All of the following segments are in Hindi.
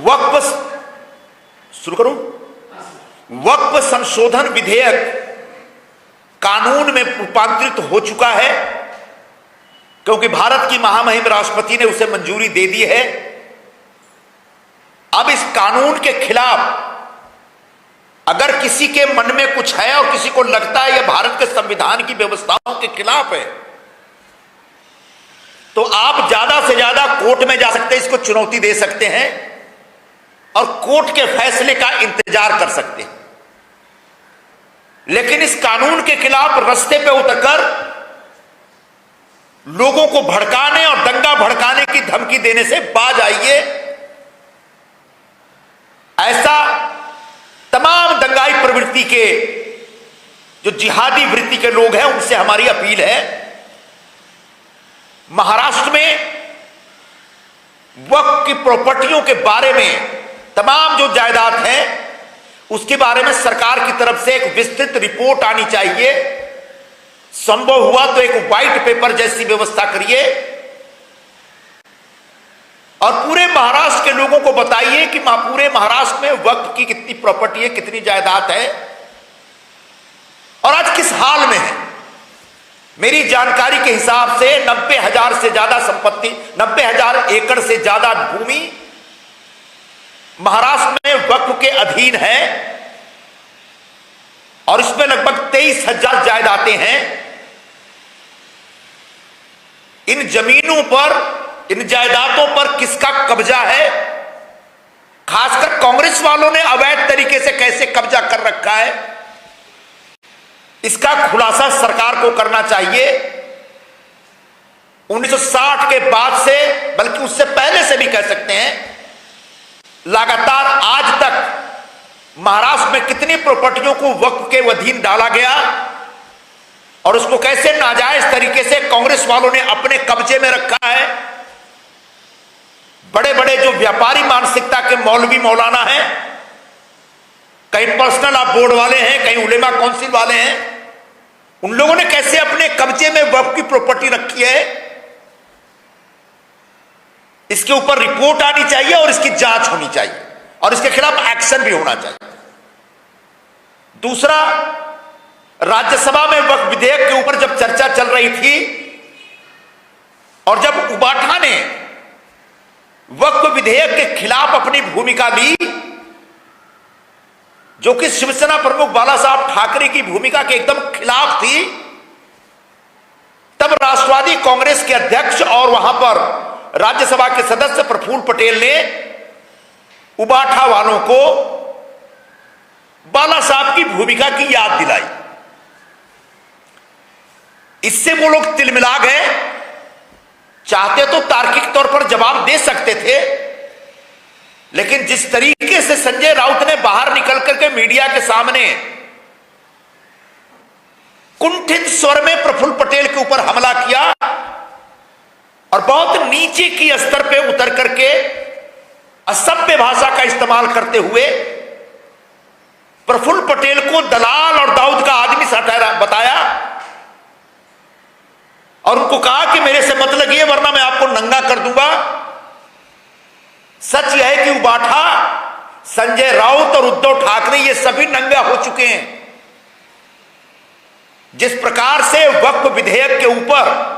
वक्फ शुरू करूं। वक्फ संशोधन विधेयक कानून में रूपांतरित हो चुका है क्योंकि भारत की महामहिम राष्ट्रपति ने उसे मंजूरी दे दी है। अब इस कानून के खिलाफ अगर किसी के मन में कुछ है और किसी को लगता है यह भारत के संविधान की व्यवस्थाओं के खिलाफ है, तो आप ज्यादा से ज्यादा कोर्ट में जा सकते हैं, इसको चुनौती दे सकते हैं और कोर्ट के फैसले का इंतजार कर सकते हैं। लेकिन इस कानून के खिलाफ रास्ते पे उतरकर लोगों को भड़काने और दंगा भड़काने की धमकी देने से बाज आइए। ऐसा तमाम दंगाई प्रवृत्ति के जो जिहादी वृत्ति के लोग हैं उनसे हमारी अपील है। महाराष्ट्र में वक्फ की प्रॉपर्टियों के बारे में तमाम जो जायदाद है उसके बारे में सरकार की तरफ से एक विस्तृत रिपोर्ट आनी चाहिए। संभव हुआ तो एक व्हाइट पेपर जैसी व्यवस्था करिए और पूरे महाराष्ट्र के लोगों को बताइए कि पूरे महाराष्ट्र में वक्फ की कितनी प्रॉपर्टी है, कितनी जायदाद है और आज किस हाल में है। मेरी जानकारी के हिसाब से 90,000 से ज्यादा संपत्ति, 90,000 एकड़ से ज्यादा भूमि महाराष्ट्र में वक्फ के अधीन है और इसमें लगभग 23,000 जायदादें हैं। इन जमीनों पर, इन जायदादों पर किसका कब्जा है, खासकर कांग्रेस वालों ने अवैध तरीके से कैसे कब्जा कर रखा है, इसका खुलासा सरकार को करना चाहिए। 1960 के बाद से, बल्कि उससे पहले से भी कह सकते हैं, लगातार आज तक महाराष्ट्र में कितनी प्रॉपर्टियों को वक्फ के अधीन डाला गया और उसको कैसे नाजायज तरीके से कांग्रेस वालों ने अपने कब्जे में रखा है। बड़े बड़े जो व्यापारी मानसिकता के मौलवी मौलाना हैं, कहीं पर्सनल आप बोर्ड वाले हैं, कहीं उलेमा काउंसिल वाले हैं, उन लोगों ने कैसे अपने कब्जे में वक्फ की प्रॉपर्टी रखी है, इसके ऊपर रिपोर्ट आनी चाहिए और इसकी जांच होनी चाहिए और इसके खिलाफ एक्शन भी होना चाहिए। दूसरा, राज्यसभा में वक्फ विधेयक के ऊपर जब चर्चा चल रही थी और जब उबाठा ने वक्फ विधेयक के खिलाफ अपनी भूमिका ली, जो कि शिवसेना प्रमुख बाला साहब ठाकरे की भूमिका के एकदम खिलाफ थी, तब राष्ट्रवादी कांग्रेस के अध्यक्ष और वहां पर राज्यसभा के सदस्य प्रफुल्ल पटेल ने उबाठा वालों को बाला साहब की भूमिका की याद दिलाई। इससे वो लोग तिलमिला गए। चाहते तो तार्किक तौर पर जवाब दे सकते थे, लेकिन जिस तरीके से संजय राउत ने बाहर निकल करके मीडिया के सामने कुंठित स्वर में प्रफुल्ल पटेल के ऊपर हमला किया और बहुत नीचे की स्तर पे उतर करके असभ्य भाषा का इस्तेमाल करते हुए प्रफुल्ल पटेल को दलाल और दाऊद का आदमी बताया और उनको कहा कि मेरे से मत लगिए वरना मैं आपको नंगा कर दूंगा। सच यह है कि उबाठा, संजय राउत और उद्धव ठाकरे ये सभी नंगा हो चुके हैं। जिस प्रकार से वक्फ विधेयक के ऊपर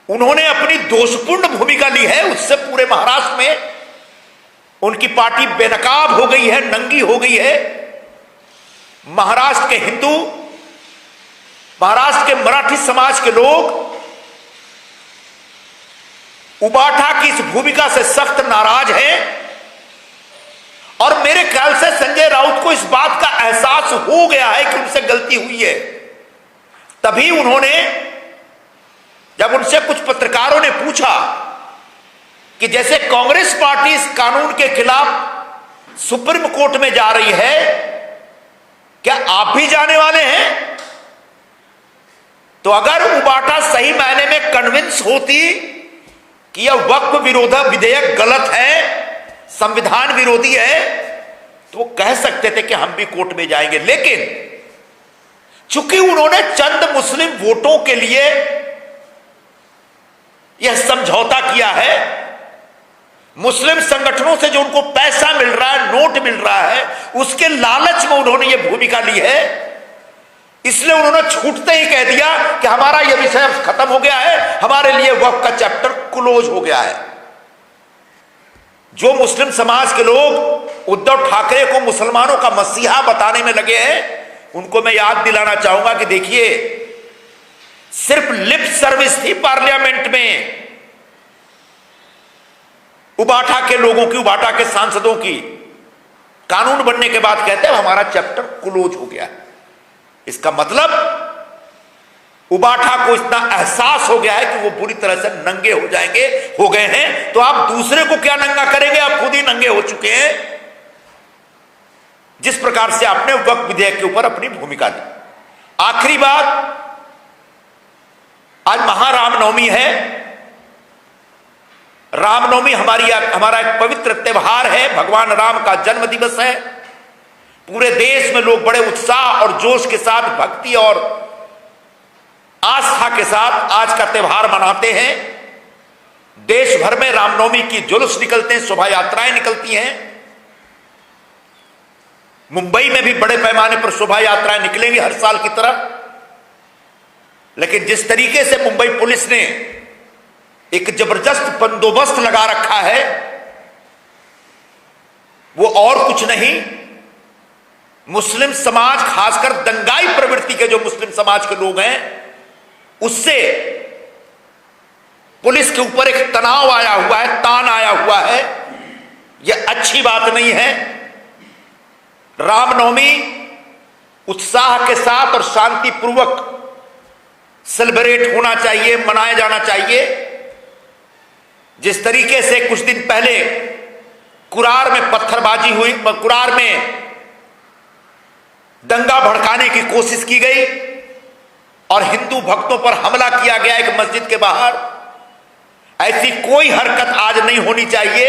उन्होंने अपनी दोषपूर्ण भूमिका ली है, उससे पूरे महाराष्ट्र में उनकी पार्टी बेनकाब हो गई है, नंगी हो गई है। महाराष्ट्र के हिंदू, महाराष्ट्र के मराठी समाज के लोग उबाठा की इस भूमिका से सख्त नाराज हैं और मेरे ख्याल से संजय राउत को इस बात का एहसास हो गया है कि उनसे गलती हुई है। तभी उन्होंने, जब उनसे कुछ पत्रकारों ने पूछा कि जैसे कांग्रेस पार्टी इस कानून के खिलाफ सुप्रीम कोर्ट में जा रही है, क्या आप भी जाने वाले हैं? तो अगर उबाठा सही मायने में कन्विंस होती कि यह वक्फ विरोधी विधेयक गलत है, संविधान विरोधी है, तो वो कह सकते थे कि हम भी कोर्ट में जाएंगे। लेकिन चूंकि उन्होंने चंद मुस्लिम वोटों के लिए यह समझौता किया है, मुस्लिम संगठनों से जो उनको पैसा मिल रहा है, नोट मिल रहा है, उसके लालच में उन्होंने ये भूमिका ली है। इसलिए उन्होंने छूटते ही कह दिया कि हमारा यह विषय खत्म हो गया है, हमारे लिए वक्फ का चैप्टर क्लोज हो गया है। जो मुस्लिम समाज के लोग उद्धव ठाकरे को मुसलमानों का मसीहा बताने में लगे हैं, उनको मैं याद दिलाना चाहूंगा कि देखिए, सिर्फ लिप सर्विस थी पार्लियामेंट में उबाटा के लोगों की, उबाटा के सांसदों की। कानून बनने के बाद कहते हैं हमारा चैप्टर क्लोज हो गया। इसका मतलब उबाटा को इतना एहसास हो गया है कि वो बुरी तरह से नंगे हो जाएंगे, हो गए हैं। तो आप दूसरे को क्या नंगा करेंगे, आप खुद ही नंगे हो चुके हैं। जिस प्रकार से आपने वक्फ विधेयक के ऊपर अपनी भूमिका दी। आखिरी बात, आज महारामनवमी है। रामनवमी हमारा एक पवित्र त्योहार है, भगवान राम का जन्म दिवस है। पूरे देश में लोग बड़े उत्साह और जोश के साथ, भक्ति और आस्था के साथ आज का त्योहार मनाते हैं। देश भर में रामनवमी की जुलूस निकलते हैं, शोभा यात्राएं निकलती हैं। मुंबई में भी बड़े पैमाने पर शोभा यात्राएं निकलेंगी हर साल की तरह। लेकिन जिस तरीके से मुंबई पुलिस ने एक जबरदस्त बंदोबस्त लगा रखा है, वो और कुछ नहीं, मुस्लिम समाज, खासकर दंगाई प्रवृत्ति के जो मुस्लिम समाज के लोग हैं, उससे पुलिस के ऊपर एक तनाव आया हुआ है, तान आया हुआ है। यह अच्छी बात नहीं है। रामनवमी उत्साह के साथ और शांतिपूर्वक सेलिब्रेट होना चाहिए, मनाया जाना चाहिए। जिस तरीके से कुछ दिन पहले कुरार में पत्थरबाजी हुई, कुरार में दंगा भड़काने की कोशिश की गई और हिंदू भक्तों पर हमला किया गया एक मस्जिद के बाहर, ऐसी कोई हरकत आज नहीं होनी चाहिए।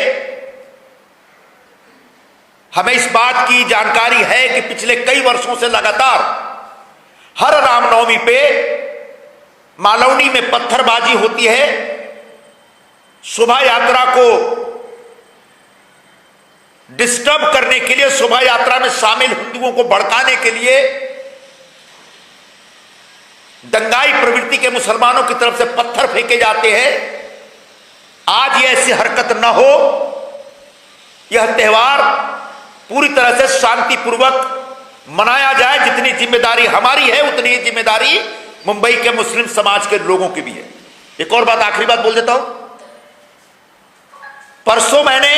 हमें इस बात की जानकारी है कि पिछले कई वर्षों से लगातार हर रामनवमी पे मालवनी में पत्थरबाजी होती है। शोभा यात्रा को डिस्टर्ब करने के लिए, शोभा यात्रा में शामिल हिंदुओं को भड़काने के लिए दंगाई प्रवृत्ति के मुसलमानों की तरफ से पत्थर फेंके जाते हैं। आज ये ऐसी हरकत न हो। यह त्योहार पूरी तरह से शांतिपूर्वक मनाया जाए। जितनी जिम्मेदारी हमारी है, उतनी जिम्मेदारी मुंबई के मुस्लिम समाज के लोगों की भी है। एक और बात, आखिरी बात बोल देता हूं। परसों मैंने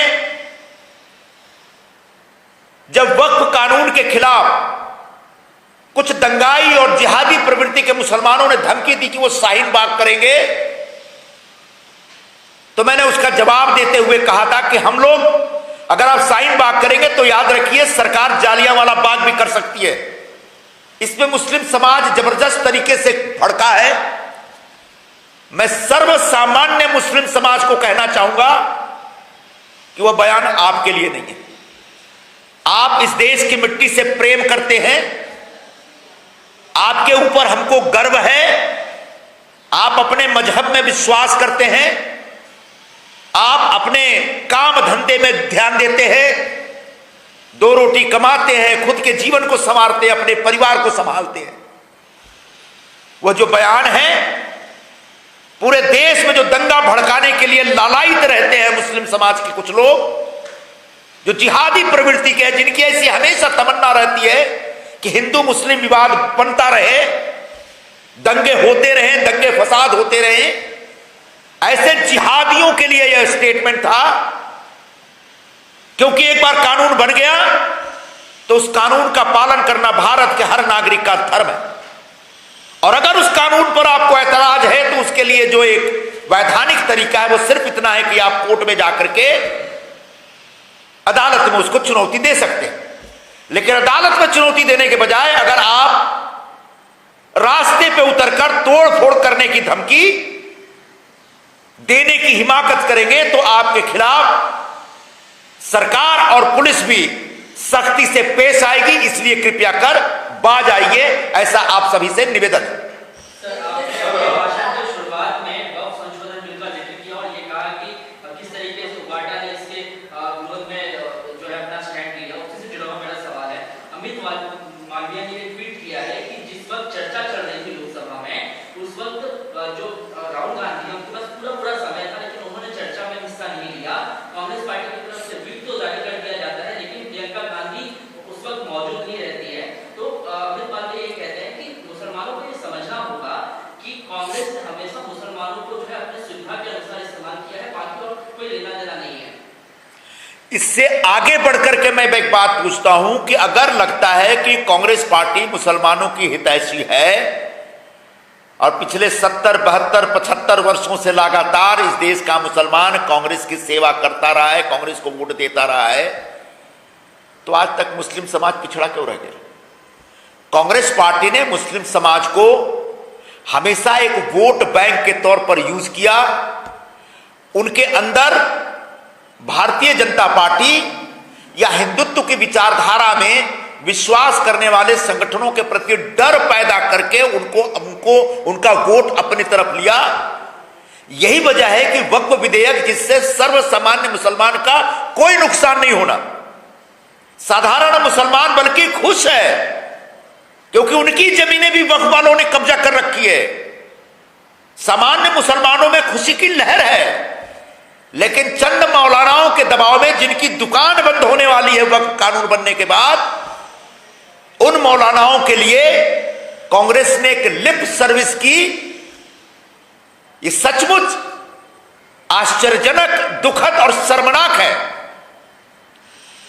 जब वक्फ कानून के खिलाफ कुछ दंगाई और जिहादी प्रवृत्ति के मुसलमानों ने धमकी दी कि वो शाहीन बाग करेंगे, तो मैंने उसका जवाब देते हुए कहा था कि हम लोग, अगर आप शाहीन बाग करेंगे तो याद रखिए सरकार जालियांवाला बाग भी कर सकती है। इसमें मुस्लिम समाज जबरदस्त तरीके से भड़का है। मैं सर्वसामान्य मुस्लिम समाज को कहना चाहूंगा कि वह बयान आपके लिए नहीं है। आप इस देश की मिट्टी से प्रेम करते हैं, आपके ऊपर हमको गर्व है, आप अपने मजहब में विश्वास करते हैं, आप अपने काम धंधे में ध्यान देते हैं, दो रोटी कमाते हैं, खुद के जीवन को संवारते हैं, अपने परिवार को संभालते हैं। वह जो बयान है, पूरे देश में जो दंगा भड़काने के लिए लालायित रहते हैं मुस्लिम समाज के कुछ लोग, जो जिहादी प्रवृत्ति के हैं, जिनकी ऐसी हमेशा तमन्ना रहती है कि हिंदू मुस्लिम विवाद बनता रहे, दंगे होते रहे, दंगे फसाद होते रहे, ऐसे जिहादियों के लिए यह स्टेटमेंट था। क्योंकि एक बार कानून बन गया तो उस कानून का पालन करना भारत के हर नागरिक का धर्म है। और अगर उस कानून पर आपको ऐतराज है तो उसके लिए जो एक वैधानिक तरीका है वो सिर्फ इतना है कि आप कोर्ट में जाकर के अदालत में उसको चुनौती दे सकते हैं। लेकिन अदालत में चुनौती देने के बजाय अगर आप रास्ते पे उतरकर तोड़ फोड़ करने की धमकी देने की हिमाकत करेंगे तो आपके खिलाफ सरकार और पुलिस भी सख्ती से पेश आएगी। इसलिए कृपया कर बाज आइए, ऐसा आप सभी से निवेदन है। शुरुआत में वक्फ संशोधन बिल का जिक्र किया और ये कहा कि किस तरीके से उबाटा ने इससे आगे बढ़कर के मैं एक बात पूछता हूं कि अगर लगता है कि कांग्रेस पार्टी मुसलमानों की हितैषी है और पिछले 70, 72, 75 वर्षों से लगातार इस देश का मुसलमान कांग्रेस की सेवा करता रहा है, कांग्रेस को वोट देता रहा है, तो आज तक मुस्लिम समाज पिछड़ा क्यों रह गया? कांग्रेस पार्टी ने मुस्लिम समाज को हमेशा एक वोट बैंक के तौर पर यूज किया। उनके अंदर भारतीय जनता पार्टी या हिंदुत्व की विचारधारा में विश्वास करने वाले संगठनों के प्रति डर पैदा करके उनका वोट अपनी तरफ लिया। यही वजह है कि वक्फ विधेयक, जिससे सर्वसामान्य मुसलमान का कोई नुकसान नहीं होना, साधारण मुसलमान बल्कि खुश है, क्योंकि उनकी जमीनें भी वक्फ वालों ने कब्जा कर रखी है। सामान्य मुसलमानों में खुशी की लहर है, लेकिन चंद मौलानाओं के दबाव में, जिनकी दुकान बंद होने वाली है वक्फ कानून बनने के बाद, उन मौलानाओं के लिए कांग्रेस ने एक लिप सर्विस की। ये सचमुच आश्चर्यजनक, दुखद और शर्मनाक है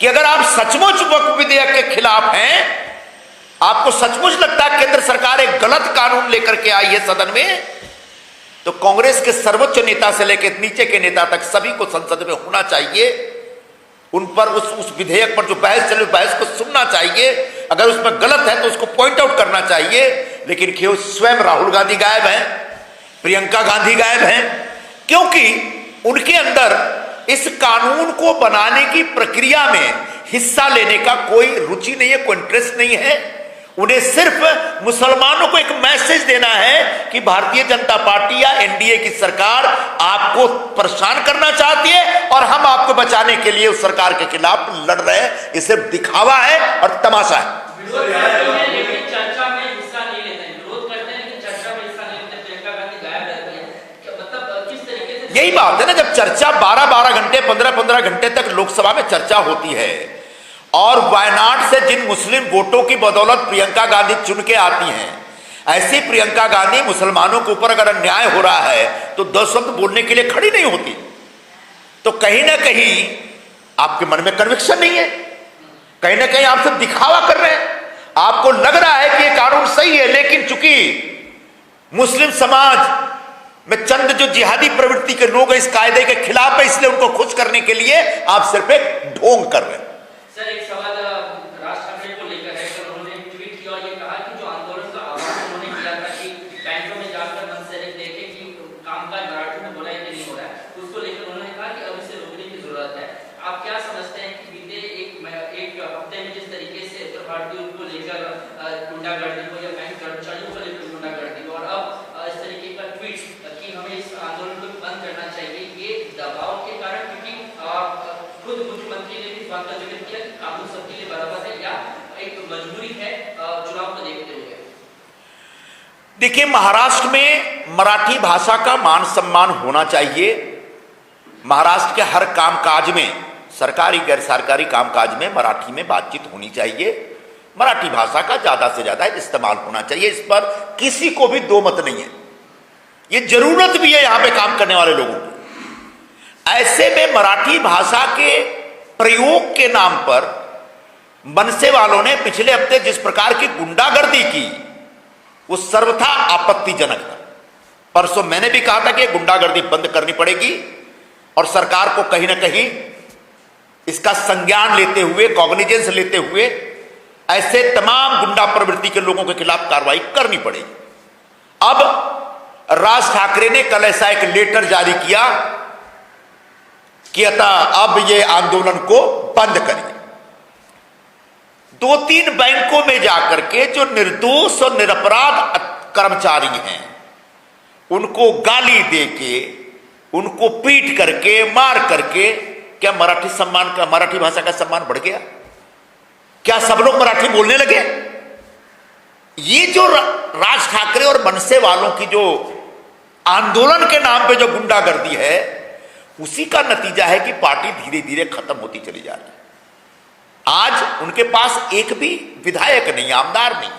कि अगर आप सचमुच वक्फ विधेयक के खिलाफ हैं, आपको सचमुच लगता है केंद्र सरकार एक गलत कानून लेकर के आई है सदन में, तो कांग्रेस के सर्वोच्च नेता से लेकर नीचे के नेता तक सभी को संसद में होना चाहिए। उन पर उस विधेयक पर जो बहस चल रही है, बहस को सुनना चाहिए। अगर उसमें गलत है तो उसको पॉइंट आउट करना चाहिए। लेकिन क्यों स्वयं राहुल गांधी गायब हैं, प्रियंका गांधी गायब हैं, क्योंकि उनके अंदर इस कानून को बनाने की प्रक्रिया में हिस्सा लेने का कोई रुचि नहीं है, कोई इंटरेस्ट नहीं है। उन्हें सिर्फ मुसलमानों को एक मैसेज देना है कि भारतीय जनता पार्टी या एनडीए की सरकार आपको परेशान करना चाहती है और हम आपको बचाने के लिए उस सरकार के खिलाफ लड़ रहे हैं। ये सिर्फ दिखावा है और तमाशा है। लेकिन चर्चा में हिस्सा नहीं लेते हैं, विरोध करते हैं लेकिन चर्चा में हिस्सा नहीं लेते। प्रियंका गांधी गायब रहती है, मतलब किस तरीके से? यही बात है ना, जब चर्चा 12-12 घंटे, 15-15 घंटे तक लोकसभा में चर्चा होती है और वायनाड से जिन मुस्लिम वोटों की बदौलत प्रियंका गांधी चुन के आती हैं, ऐसी प्रियंका गांधी मुसलमानों के ऊपर अगर अन्याय हो रहा है तो 10 शब्द बोलने के लिए खड़ी नहीं होती। तो कहीं ना कहीं आपके मन में कन्विक्शन नहीं है, कहीं ना कहीं आप सब दिखावा कर रहे हैं। आपको लग रहा है कि ये कानून सही है, लेकिन चूंकि मुस्लिम समाज में चंद जो जिहादी प्रवृत्ति के लोग इस कायदे के खिलाफ है, इसलिए उनको खुश करने के लिए आप सिर्फ एक ढोंग कर रहे हैं। सर, एक सवाल राज ठाकरे को लेकर है। कल उन्होंने ट्वीट किया और ये कहा कि जो आंदोलन का आह्वान उन्होंने किया था कि बैंकों में जाकर मंसलिक देखें कि कामकाज मराठी में हो रहा है कि नहीं हो रहा है, उसको लेकर उन्होंने कहा कि अब इसे रोकने की जरूरत है। आप क्या समझते हैं कि बीते एक हफ्ते में जिस तरीके से उत्तर भारतीयों को लेकर गुंडागर्दी को या बैंक कर्मचारियों को लेकर गुंडागर्दी और अब इस तरीके का ट्वीट कि हमें इस आंदोलन को बंद करना चाहिए, ये दबाव के कारण, क्योंकि खुद मुख्यमंत्री ने इस बात का जिक्र किया कि कानून सबके लिए बराबर है या एक मजबूरी है चुनाव को देखते हुए? देखिए, महाराष्ट्र में मराठी भाषा का मान सम्मान होना चाहिए। महाराष्ट्र के हर कामकाज में, सरकारी गैर सरकारी कामकाज में मराठी में बातचीत होनी चाहिए। मराठी भाषा का ज्यादा से ज्यादा इस्तेमाल होना चाहिए, इस पर किसी को भी दो मत नहीं है। ये जरूरत भी है यहां पे काम करने वाले लोगों की। ऐसे में मराठी भाषा के प्रयोग के नाम पर मनसे वालों ने पिछले हफ्ते जिस प्रकार की गुंडागर्दी की, वो सर्वथा आपत्तिजनक था। परसों मैंने भी कहा था कि गुंडागर्दी बंद करनी पड़ेगी और सरकार को कहीं ना कहीं इसका संज्ञान लेते हुए, कॉग्निजेंस लेते हुए ऐसे तमाम गुंडा प्रवृत्ति के लोगों के खिलाफ कार्रवाई करनी पड़ेगी। अब राज ठाकरे ने कल ऐसा एक लेटर जारी किया कि अतः अब ये आंदोलन को बंद करिए। 2-3 बैंकों में जाकर के जो निर्दोष और निरपराध कर्मचारी हैं, उनको गाली देके, उनको पीट करके, मार करके, क्या मराठी भाषा का सम्मान बढ़ गया? क्या सब लोग मराठी बोलने लगे? ये जो राज ठाकरे और मनसे वालों की जो आंदोलन के नाम पे जो गुंडागर्दी है, उसी का नतीजा है कि पार्टी धीरे धीरे खत्म होती चली जा रही है। आज उनके पास एक भी विधायक नहीं, आमदार नहीं।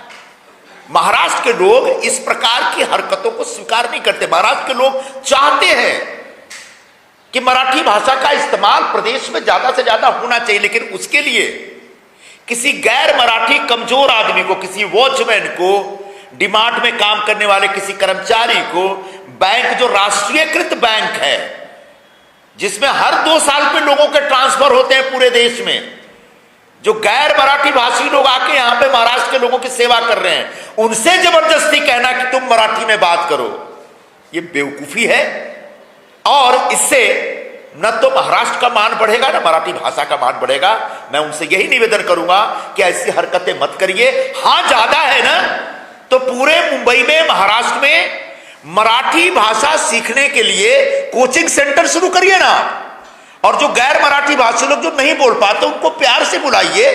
महाराष्ट्र के लोग इस प्रकार की हरकतों को स्वीकार नहीं करते। महाराष्ट्र के लोग चाहते हैं कि मराठी भाषा का इस्तेमाल प्रदेश में ज्यादा से ज्यादा होना चाहिए, लेकिन उसके लिए किसी गैर मराठी कमजोर आदमी को, किसी वॉचमैन को, डिमांड में काम करने वाले किसी कर्मचारी को, बैंक जो राष्ट्रीयकृत बैंक है जिसमें हर 2 साल पे लोगों के ट्रांसफर होते हैं पूरे देश में, जो गैर मराठी भाषी लोग आके यहां पे महाराष्ट्र के लोगों की सेवा कर रहे हैं, उनसे जबरदस्ती कहना कि तुम मराठी में बात करो, ये बेवकूफी है। और इससे न तो महाराष्ट्र का मान बढ़ेगा न मराठी भाषा का मान बढ़ेगा। मैं उनसे यही निवेदन करूंगा कि ऐसी हरकतें मत करिए। हां, ज्यादा है ना तो पूरे मुंबई में, महाराष्ट्र में मराठी भाषा सीखने के लिए कोचिंग सेंटर शुरू करिए ना। और जो गैर मराठी भाषी लोग जो नहीं बोल पाते उनको प्यार से बुलाइए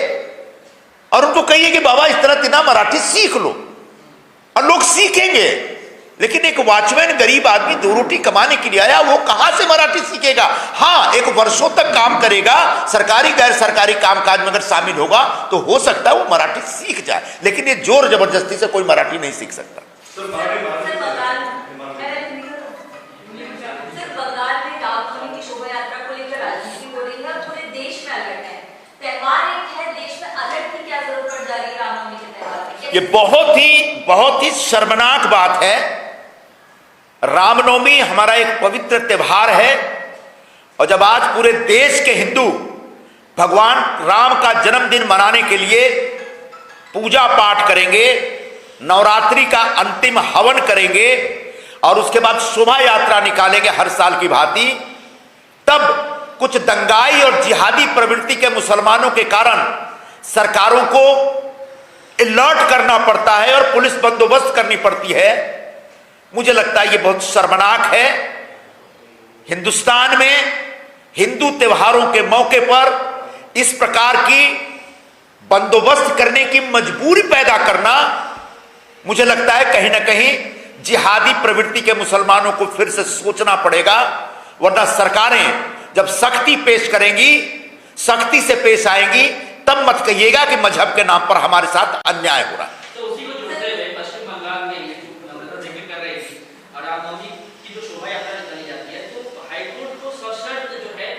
और उनको कहिए कि बाबा इस तरह तिना मराठी सीख लो, और लोग सीखेंगे। लेकिन एक वॉचमैन गरीब आदमी 2 रोटी कमाने के लिए आया, वो कहां से मराठी सीखेगा? हाँ, एक वर्षों तक काम करेगा, सरकारी गैर सरकारी कामकाज में अगर शामिल होगा तो हो सकता है वो मराठी सीख जाए, लेकिन ये जोर जबरदस्ती से कोई मराठी नहीं सीख सकता। ये बहुत ही शर्मनाक बात है। रामनवमी हमारा एक पवित्र त्योहार है, और जब आज पूरे देश के हिंदू भगवान राम का जन्मदिन मनाने के लिए पूजा पाठ करेंगे, नवरात्रि का अंतिम हवन करेंगे और उसके बाद शोभा यात्रा निकालेंगे हर साल की भांति, तब कुछ दंगाई और जिहादी प्रवृत्ति के मुसलमानों के कारण सरकारों को अलर्ट करना पड़ता है और पुलिस बंदोबस्त करनी पड़ती है। मुझे लगता है ये बहुत शर्मनाक है। हिंदुस्तान में हिंदू त्योहारों के मौके पर इस प्रकार की बंदोबस्त करने की मजबूरी पैदा करना, मुझे लगता है कहीं ना कहीं जिहादी प्रवृत्ति के मुसलमानों को फिर से सोचना पड़ेगा। वरना सरकारें जब सख्ती पेश करेंगी, सख्ती से पेश आएंगी, तब मत कहिएगा कि मजहब के नाम पर हमारे साथ अन्याय हो रहा है। तो उसी को जोड़ते हुए पश्चिम बंगाल में ये जो जिक्र कर रहे थे और रामनवमी की जो शोभा यात्रा निकाली जाती है, तो हाईकोर्ट को सशर्त जो है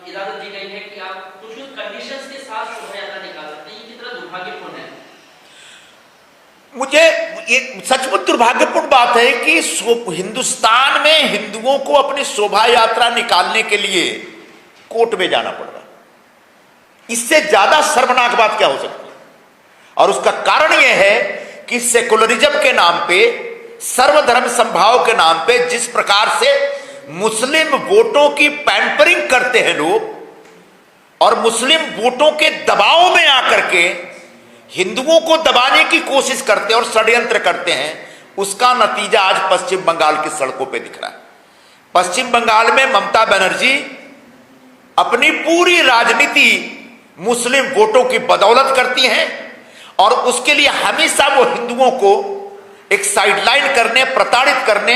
इजाजत दी गई है कि आप कुछ कंडीशंस के साथ शोभा यात्रा निकाल सकते हैं। ये कितना दुर्भाग्यपूर्ण है। मुझे ये सचमुच दुर्भाग्यपूर्ण बात है कि हिंदुस्तान में हिंदुओं को अपनी शोभा यात्रा निकालने के लिए कोर्ट में जाना पड़ रहा है। इससे ज्यादा शर्मनाक बात क्या हो सकती है? और उसका कारण यह है कि सेकुलरिज्म के नाम पे, सर्वधर्म समभाव के नाम पे जिस प्रकार से मुस्लिम वोटों की पैंपरिंग करते हैं लोग और मुस्लिम वोटों के दबाव में आकर के हिंदुओं को दबाने की कोशिश करते हैं और षड्यंत्र करते हैं, उसका नतीजा आज पश्चिम बंगाल की सड़कों पे दिख रहा है। पश्चिम बंगाल में ममता बनर्जी अपनी पूरी राजनीति मुस्लिम वोटों की बदौलत करती हैं और उसके लिए हमेशा वो हिंदुओं को एक साइडलाइन करने, प्रताड़ित करने,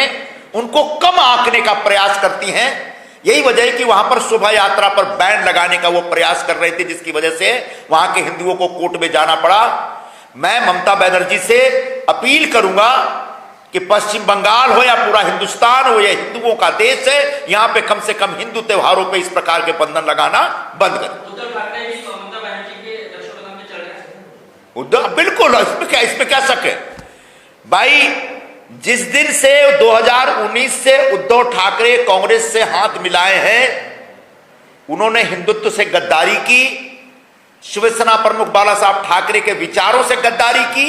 उनको कम आंकने का प्रयास करती हैं। यही वजह है कि वहां पर शोभा यात्रा पर बैन लगाने का वो प्रयास कर रहे थे, जिसकी वजह से वहां के हिंदुओं को कोर्ट में जाना पड़ा। मैं ममता बनर्जी से अपील करूंगा कि पश्चिम बंगाल हो या पूरा हिंदुस्तान हो, यह हिंदुओं का देश है, यहां पे कम से कम हिंदू त्योहारों पे इस प्रकार के बंधन लगाना बंद करें। उद्धव बिल्कुल, इसमें क्या शक है भाई? जिस दिन से 2019 से उद्धव ठाकरे कांग्रेस से हाथ मिलाए हैं, उन्होंने हिंदुत्व से गद्दारी की, शिवसेना प्रमुख बाला साहब ठाकरे के विचारों से गद्दारी की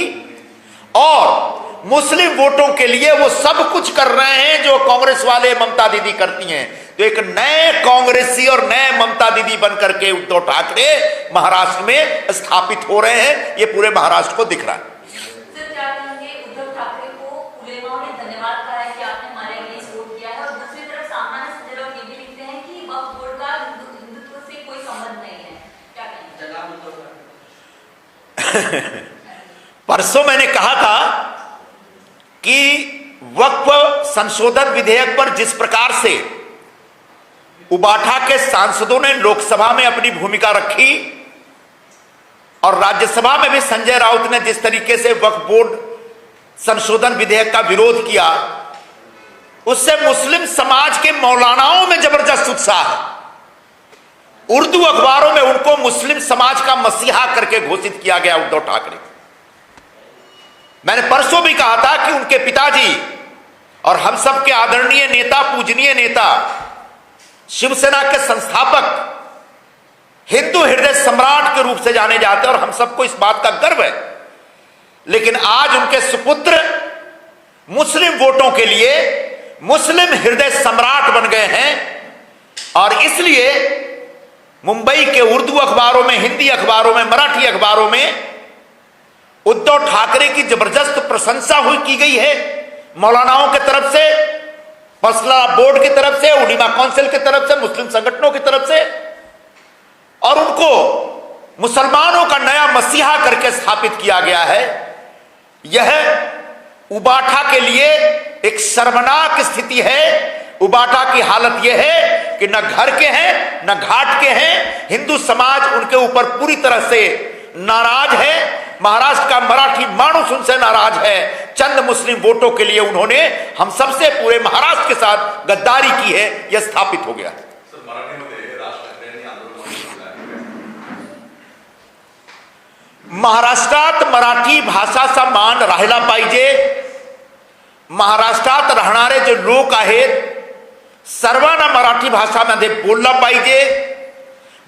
और मुस्लिम वोटों के लिए वो सब कुछ कर रहे हैं जो कांग्रेस वाले ममता दीदी करती हैं। तो एक नए कांग्रेसी और नए ममता दीदी बनकर के उद्धव ठाकरे महाराष्ट्र में स्थापित हो रहे हैं। ये पूरे महाराष्ट्र को दिख रहा है। परसों मैंने कहा था कि वक्फ संशोधन विधेयक पर जिस प्रकार से उबाठा के सांसदों ने लोकसभा में अपनी भूमिका रखी और राज्यसभा में भी संजय राउत ने जिस तरीके से वक्फ बोर्ड संशोधन विधेयक का विरोध किया, उससे मुस्लिम समाज के मौलानाओं में जबरदस्त प्रशंसा है। उर्दू अखबारों में उनको मुस्लिम समाज का मसीहा करके घोषित किया गया उद्धव ठाकरे। मैंने परसों भी कहा था कि उनके पिताजी और हम सब के आदरणीय नेता, पूजनीय नेता, शिवसेना के संस्थापक, हिंदू हृदय सम्राट के रूप से जाने जाते हैं और हम सबको इस बात का गर्व है। लेकिन आज उनके सुपुत्र मुस्लिम वोटों के लिए मुस्लिम हृदय सम्राट बन गए हैं और इसलिए मुंबई के उर्दू अखबारों में, हिंदी अखबारों में, मराठी अखबारों में उद्धव ठाकरे की जबरदस्त प्रशंसा की गई है। मौलानाओं की तरफ से, फैसला बोर्ड की तरफ से, उलीमा काउंसिल की तरफ से, मुस्लिम संगठनों की तरफ से, और उनको मुसलमानों का नया मसीहा करके स्थापित किया गया है। यह उबाठा के लिए एक शर्मनाक स्थिति है। उबाठा की हालत यह है कि न घर के हैं न घाट के हैं। हिंदू समाज उनके ऊपर पूरी तरह से नाराज है। महाराष्ट्र का मराठी मानुस उनसे नाराज है। चंद मुस्लिम वोटों के लिए उन्होंने हम सबसे पूरे महाराष्ट्र के साथ गद्दारी की है, यह स्थापित हो गया है। महाराष्ट्रात मराठी भाषाचा मान राहिला पाहिजे। महाराष्ट्रात राहणारे जे लोक आहेत सर्वांना मराठी भाषामध्ये बोलला पाहिजे।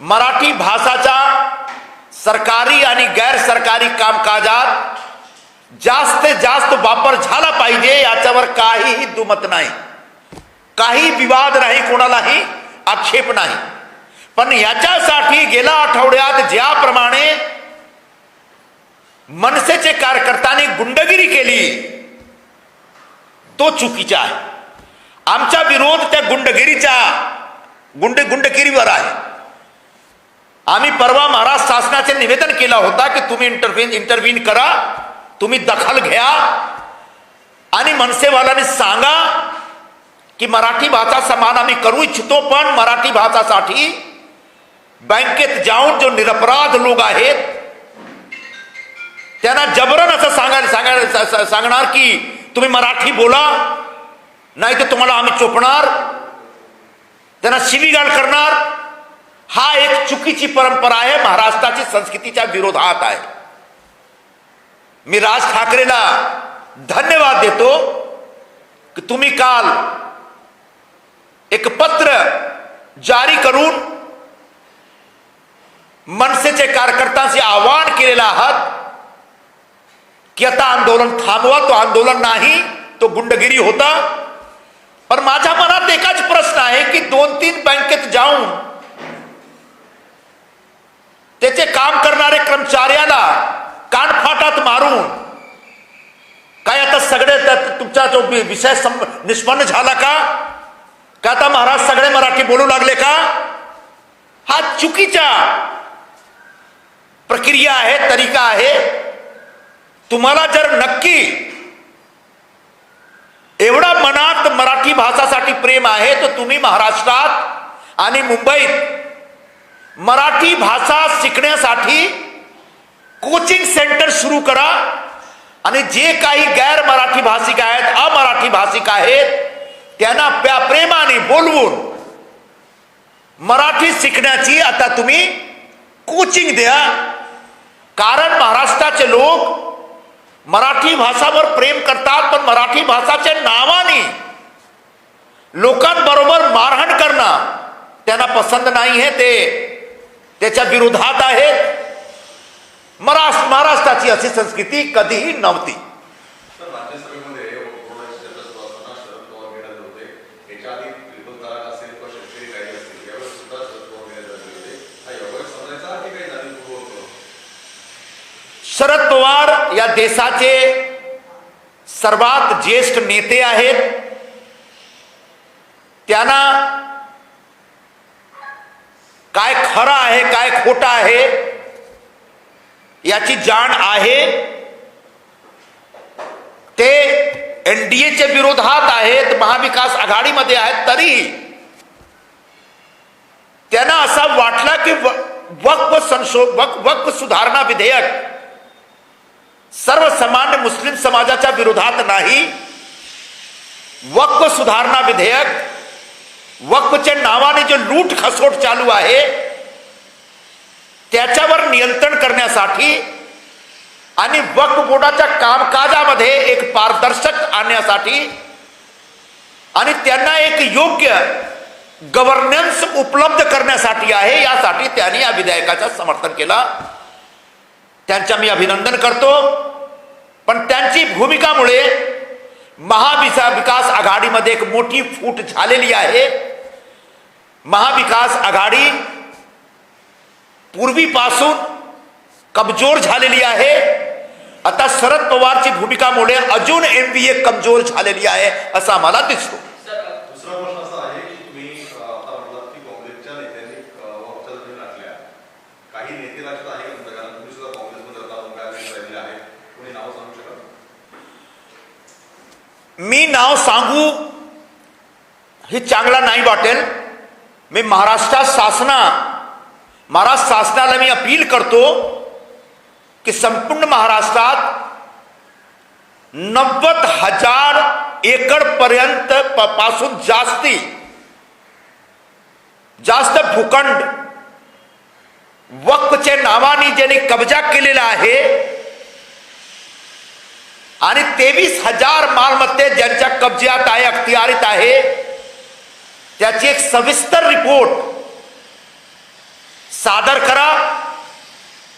मराठी भाषाचा सरकारी आणि गैर सरकारी कामकाजात जास्तीत जास्त वापर झाला पाहिजे, याच्यावर काहीही दुमत नाही, काही विवाद नाही, कोणालाही आक्षेप नाही। पण याच्यासाठी गेल्या आठवड्यात ज्याप्रमाणे मनसेचे कार्यकर्त्यांनी गुंडगिरी केली तो चुकीचा आहे। आमचा विरोध त्या गुंडगिरीवर आहे। आम्ही परवा महाराष्ट्र शासनाचे निवेदन केला होता की तुम्ही इंटरव्हीन करा, तुम्ही दखल घ्या आणि मनसेवाल्यांनी सांगा की मराठी भाषा सन्मान आम्ही करू इच्छितो, पण मराठी भाषासाठी बँकेत जाऊन जो निरपराध लोक आहेत त्यांना जबरन असं सांगणार की तुम्ही मराठी बोला, नाही तर तुम्हाला आम्ही चोपणार, त्यांना शिवीगाळ करणार। हा एक चुकीची परंपरा आहे, महाराष्ट्राची संस्कृतीच्या विरोधात आहे। मी राज ठाकरेला धन्यवाद देतो की तुम्ही काल एक पत्र जारी करून मनसेचे कार्यकर्त्यांचे आवाहन केलेलं आहात की आता आंदोलन थांबवा। तो आंदोलन नाही, तो गुंडगिरी होता। पण माझ्या मनात एकच प्रश्न आहे की 2-3 बँकेत जाऊन त्याचे काम करणारे कर्मचाऱ्याला कानफाटात मारून काय आता सगळे तुमचा जो विषय निष्पन्न झाला का आता महाराज सगळे मराठी बोलू लागले का? हा चुकीचा प्रक्रिया आहे, तरीका आहे। तुम्हाला जर नक्की एवढा मनात मराठी भाषासाठी प्रेम आहे तर तुम्ही महाराष्ट्रात आणि मुंबईत मराठी भाषा शिकण्यासाठी कोचिंग सेंटर सुरू करा आणि जे काही गैर मराठी भाषिक आहेत, अमराठी भाषिक आहेत, त्यांना प्रेमाने बोलवून मराठी शिकण्याची आता तुम्ही कोचिंग द्या। कारण महाराष्ट्राचे लोक मराठी भाषावर प्रेम करतात, पण मराठी भाषाच्या नावाने लोकांबरोबर मारहाण करणं त्यांना पसंत नाही आहे, ते त्याच्या विरोधात आहेत। महाराष्ट्राची अशी संस्कृती कधीही नव्हती। शरद पवार या देशाचे सर्वात ज्येष्ठ नेते आहेत। त्यांना काय खरं आहे काय खोटं आहे याची जाण आहे। ते एनडीएच्या विरोधात आहेत, महाविकास आघाडीमध्ये आहेत, तरी त्यांना असं वाटलं की वक्फ सुधारणा विधेयक सर्वसामान्य मुस्लिम समाजाच्या विरोधात नाही। वक्फ सुधारणा विधेयक वक्फच्या नावाने जो लूट खसोट चालू आहे त्याच्यावर नियंत्रण करण्यासाठी आणि वक्फ बोर्डाच्या कामकाजामध्ये एक पारदर्शक आणण्यासाठी आणि त्यांना एक योग्य गव्हर्नन्स उपलब्ध करण्यासाठी आहे, यासाठी त्यांनी या विधेयकाचं समर्थन केला. त्यांचा मी अभिनंदन करतो. पण त्यांची भूमिकामुळे महाविकास आघाडीमध्ये एक मोठी फूट झालेली आहे. महाविकास आघाडी पूर्वीपासून कमजोर झालेली आहे. आता शरद पवारची भूमिकामुळे अजून MVA कमजोर झालेली आहे असं आम्हाला दिसतो. दुसरा प्रश्न असा आहे की तुम्ही आता म्हटलात की काँग्रेसच्या नेत्यांनी वक्फच्या जमिनी राखल्या. काही नेते लक्षात आहे का तुमच्या, कारण तुम्ही सुद्धा काँग्रेसमध्ये होता, राहिलेले आहे, कोणी नाव सांगू शकाल? मी नाव सांगू हे चांगला नाही वाटेल. मी महाराष्ट्र शासनाला मी अपील करतो की संपूर्ण महाराष्ट्रात 90,000 एकड़ पर्यंत पासून जास्त भूखंड वक्फच्या नावाने ज्यांनी कब्जा केलेला आहे आणि 23,000 मालमत्ते ज्यांच्या कब्जात आहे, अखत्यारीत आहे, त्याची एक सविस्तर रिपोर्ट सादर करा.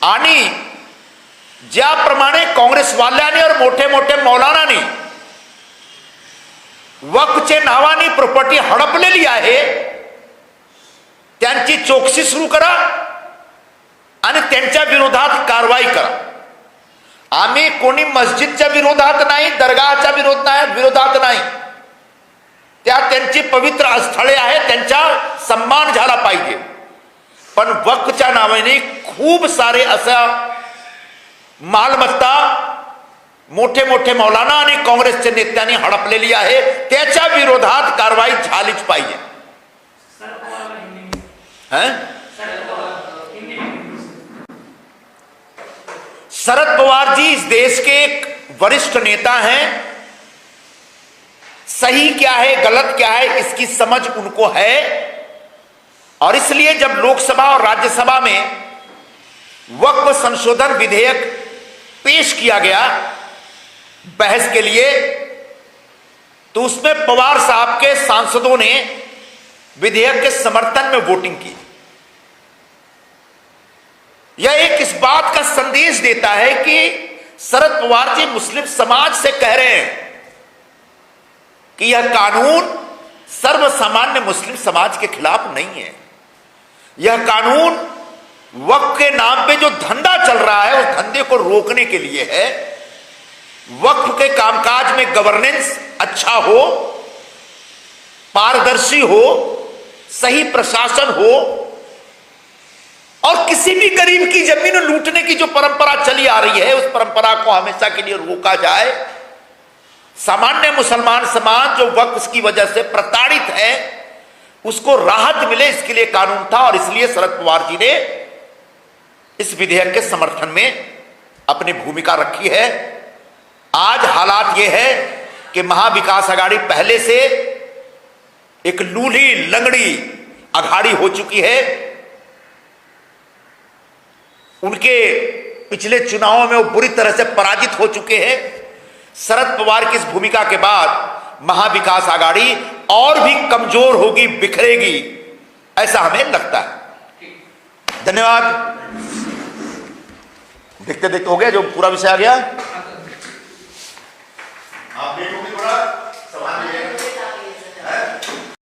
आणि ज्याप्रमाणे काँग्रेसवाल्यांनी और मोठे मोठे मौलानांनी वक्फच्या नावाने प्रॉपर्टी हडपलेली आहे त्यांची चौकशी सुरू करा आणि त्यांच्या विरोधात कारवाई करा. आम्ही कोणी मस्जिदच्या विरोधात नाही, दरगाहच्या विरोधात नाही. त्या त्यांची पवित्र स्थळे आहेत, त्यांचा सन्मान झाला पाहिजे. पण वक्फच्या नावाने खूप सारे असा मालमत्ता मोठे मोठे मौलाना आणि काँग्रेसच्या नेत्यांनी हडपलेली आहे, त्याच्या विरोधात कारवाई झालीच पाहिजे. शरद पवार जी इस देश के एक वरिष्ठ नेता हैं. सही क्या है गलत क्या है इसकी समझ उनको है. और इसलिए जब लोकसभा और राज्यसभा में वक्फ संशोधन विधेयक पेश किया गया बहस के लिए, तो उसमें पवार साहब के सांसदों ने विधेयक के समर्थन में वोटिंग की. यह एक इस बात का संदेश देता है कि शरद पवार जी मुस्लिम समाज से कह रहे हैं कि यह कानून सर्वसामान्य मुस्लिम समाज के खिलाफ नहीं है. यह कानून वक्फ के नाम पे जो धंधा चल रहा है उस धंधे को रोकने के लिए है. वक्फ के कामकाज में गवर्नेंस अच्छा हो, पारदर्शी हो, सही प्रशासन हो और किसी भी गरीब की जमीन लूटने की जो परंपरा चली आ रही है उस परंपरा को हमेशा के लिए रोका जाए. सामान्य मुसलमान समाज जो वक्फ की वजह से प्रताड़ित है उसको राहत मिले, इसके लिए कानून था. और इसलिए शरद पवार जी ने इस विधेयक के समर्थन में अपनी भूमिका रखी है. आज हालात यह है कि महाविकास आघाड़ी पहले से एक लूली लंगड़ी आघाड़ी हो चुकी है. उनके पिछले चुनावों में वो बुरी तरह से पराजित हो चुके हैं. शरद पवार की इस भूमिका के बाद महाविकास आघाड़ी और भी कमजोर होगी, बिखरेगी, ऐसा हमें लगता है. धन्यवाद. देखते देखते हो गया जो पूरा विषय आ गया. आपने